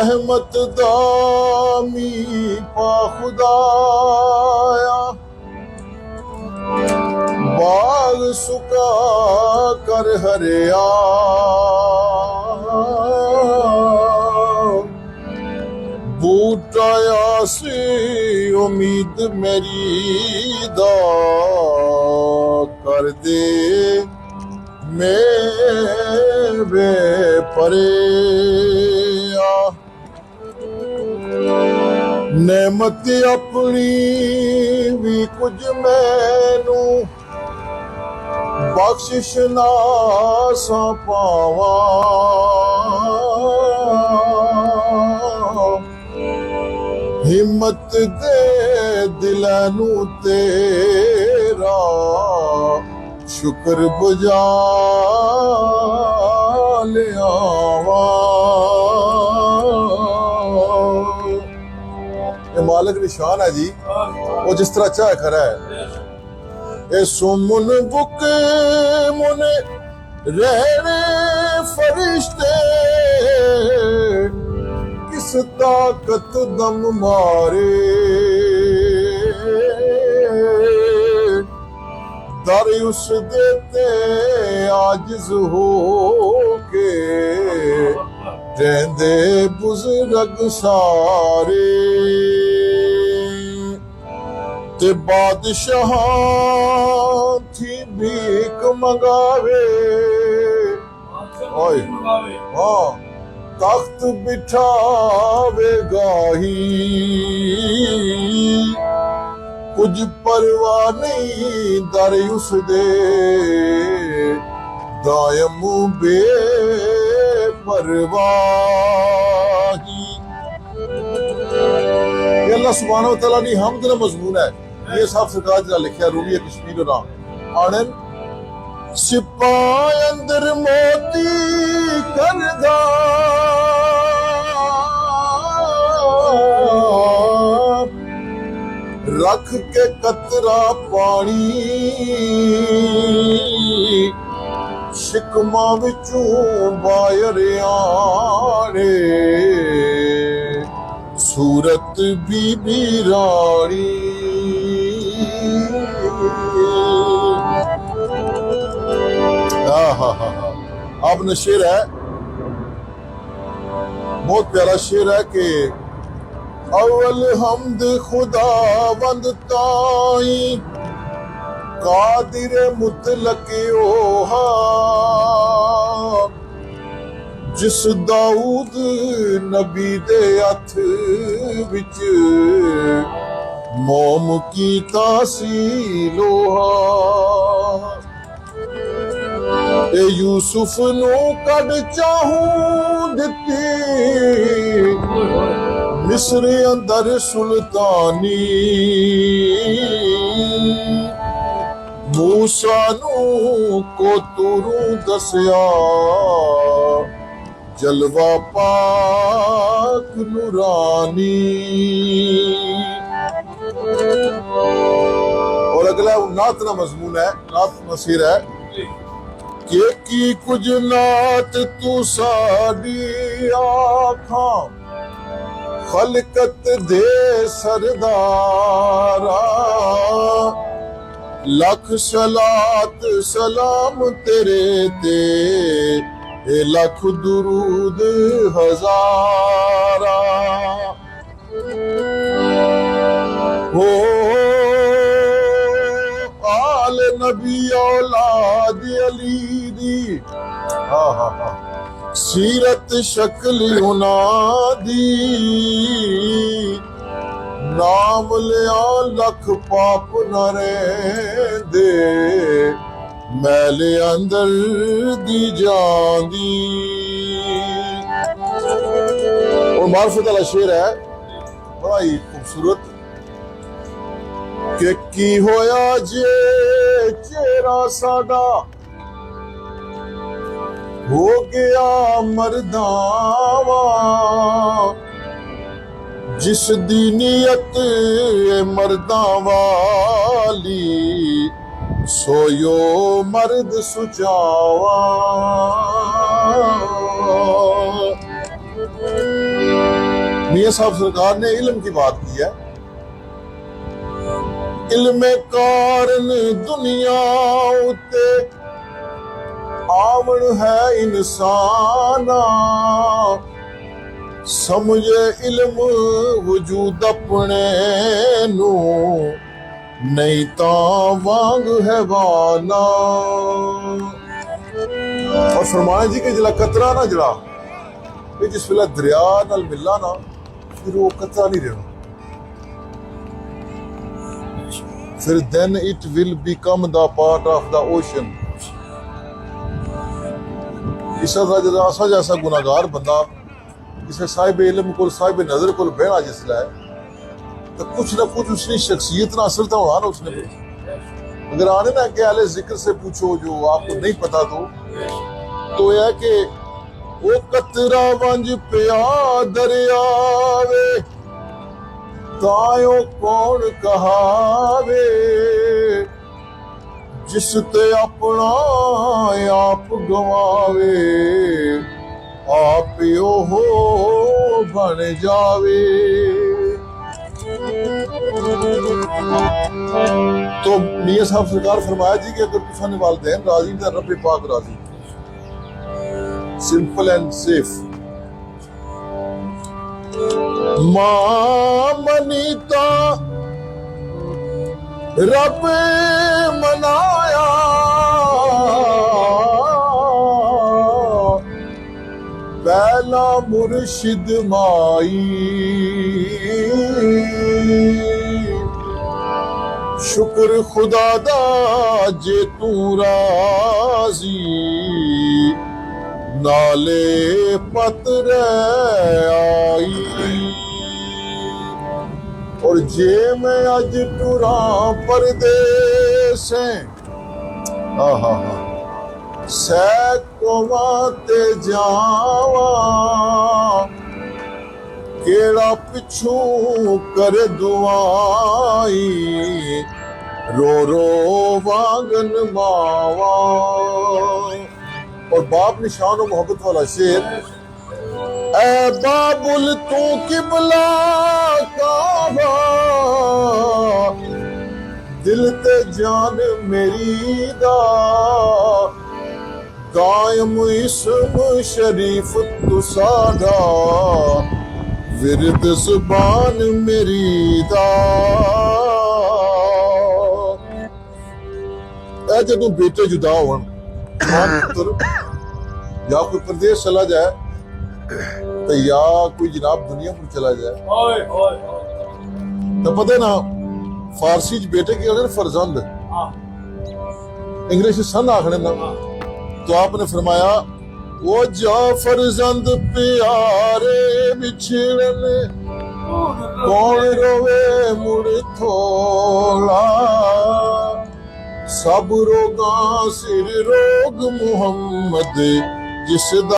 रहमत दामी पा खुदाया बाग सुका कर हरिया बूटाया सी उम्मीद मेरी दा कर दे मेरे परे नेमत अपनी भी कुछ मैनू बख्शिश ना सा पावा हिम्मत दे दिलनू तेरा शुक्र बुझा लियावा ये मालिक निशान है जी वो जिस तरह चाहे खरा है ए सुमन बुके मुने रहने फरिश्ते किस ताकत दम मारे दर उस देते आजिज हो के रहंदे बुजुर्ग सारे ते बादशाह थी भीख मंगावे ओए हाँ तख्त बिठावे गाही कुछ परवाह नहीं दर उस दे दायम बे परवाही। ये अल्लाह सुब्हानहू व तआला दी हमद दा मज़मून है। ये साहब सरकार दा लिखिया रूबी कश्मीर दा आनन सिपाही अंदर मोती करदा रख के कतरा पानी शिकमा विचों बाहर आने सूरत बीबी रानी अब न शेर है बहुत प्यारा शेर है कि अव्वल हमद खुदावंद ताई कादिर मुतलक ओहा जिस दाऊद नबी दे हथ विच मोम की तासी लोहा ए यूसुफ नू कड चाहूं दिती मिस्र अंदर सुल्तानी मूसा नू को तुरू दसिया जलवा पाक नूरानी। और अगला नात ना मजमून है, नात नसीर है कि की कुछ नात तू साडी आखा खलकत दे सरदारा लख सलात सलाम तेरे ते ए लख दुरूद हजारा हो आल नबी औलाद अली दी सीरत शक्ल उनादी नाम लिया लख पाप न दे मैले अंदर दी जांदी। और मार्फत वाला शेर है बड़ा ही खूबसूरत कि की होया जे चेहरा साडा हो गया मरदावा जिस दी नीयत मर्दां वाली सोयो मर्द सुचावा। मियां साहब सरकार ने इल्म की बात की है। इल्म कारण दुनिया उते आवण है इंसाना, समझे इल्म वजूद अपने नू, नहीं ता वांग है वाना। और फरमाया जी कि जिला कतरा ना जड़ा जिस वेला दरिया नाल मिलना ना, फिर वो कतरा नहीं रहना, फिर then it will become the part of the ocean। इस तरह जरा असा जैसा गुनाहगार बंदा किसी साहिब इल्म को साहिब नजर को बहना जिसला है तो कुछ ना कुछ उसकी शख्सियत ना असर तो होना ना उसने। अगर आने ना के आले जिक्र से पूछो जो आपको नहीं पता तो यह कि वो कतरा वंज पिया दरियावे, तायो कौन कहावे, जिस ते अपना आप गवावे, आप यो हो बन जावे। तो मियां साहब सरकार फरमाया जी कि अगर तुसाने वालिदैन राजी तो रब पाक राजी। Simple and safe. मां मनीता रब मनाया, पहला मुर्शिद माई, शुक्र खुदा दा जे तू राजी, नाले पत्र आई। और जे मैं अज टुरा परदेस सैकों ते जावा, केड़ा पिछू करे दुआई, रो रो वांगन मावा। और बाप निशान और मोहब्बत वाला शेर, ऐ बाबुल तू किबला काबा, दिल ते जान मेरी दा, कायम इस्म शरीफ तू सादा, विरद जुबान मेरी दा। ऐ जदों बेटे जुदा होण, पुत्र या कोई प्रदेश चला जाए तो या कोई जनाब दुनिया पर चला जाए तो पता ना फारसी च बेटे की अगर फरजंद, इंग्लिश सन आखने ना। तो आपने फरमाया वो जा फरजंद प्यारे बिछड़न, कौन रोवे मुड़ थोड़ा, सब रोगा सिर रोग मुहम्मद जिसदा